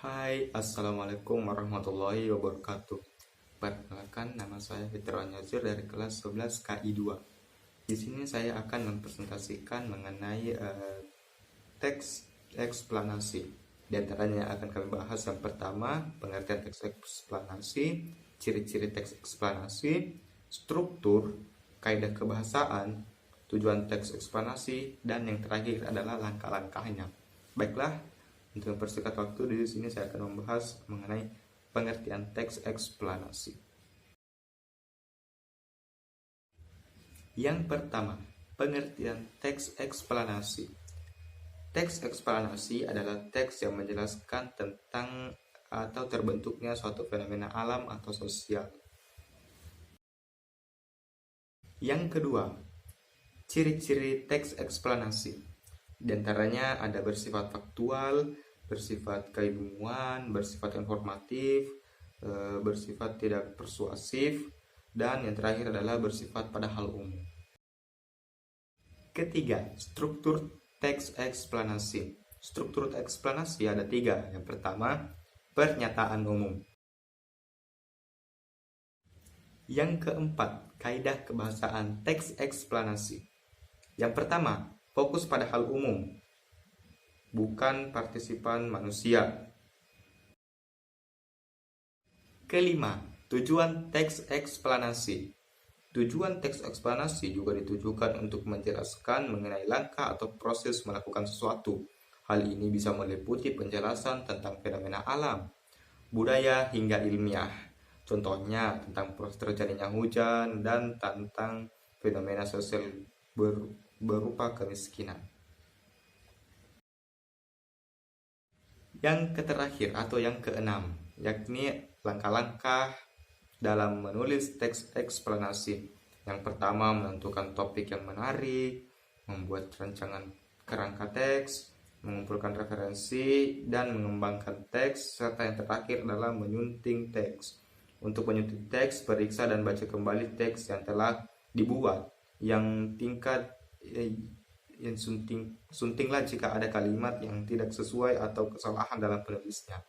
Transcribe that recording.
Hai, Assalamualaikum warahmatullahi wabarakatuh. Perkenalkan, nama saya Fitriwan Yazir dari kelas 11 KI 2. Di sini saya akan mempresentasikan mengenai teks eksplanasi. Di antaranya akan kami bahas yang pertama, pengertian teks eksplanasi, ciri-ciri teks eksplanasi, struktur, kaidah kebahasaan, tujuan teks eksplanasi, dan yang terakhir adalah langkah-langkahnya. Baiklah, untuk mempersingkat waktu, di sini saya akan membahas mengenai pengertian teks eksplanasi. Yang pertama, pengertian teks eksplanasi. Teks eksplanasi adalah teks yang menjelaskan tentang atau terbentuknya suatu fenomena alam atau sosial. Yang kedua, ciri-ciri teks eksplanasi. Di antaranya ada bersifat faktual, bersifat keilmuan, bersifat informatif, bersifat tidak persuasif, dan yang terakhir adalah bersifat pada hal umum. Ketiga, struktur teks eksplanasi. Struktur eksplanasi ada tiga. Yang pertama, pernyataan umum. Yang keempat, kaidah kebahasaan teks eksplanasi. Yang pertama, fokus pada hal umum, bukan partisipan manusia. Kelima, tujuan teks eksplanasi. Tujuan teks eksplanasi juga ditujukan untuk menjelaskan mengenai langkah atau proses melakukan sesuatu. Hal ini bisa meliputi penjelasan tentang fenomena alam, budaya, hingga ilmiah. Contohnya tentang proses terjadinya hujan dan tentang fenomena sosial berupa kemiskinan. Yang terakhir atau yang keenam, yakni langkah-langkah dalam menulis teks eksplanasi. Yang pertama, menentukan topik yang menarik, membuat rancangan kerangka teks, mengumpulkan referensi, dan mengembangkan teks, serta yang terakhir adalah menyunting teks. Untuk menyunting teks, periksa dan baca kembali teks yang telah dibuat. Yang tingkat suntinglah jika ada kalimat yang tidak sesuai atau kesalahan dalam penulisnya.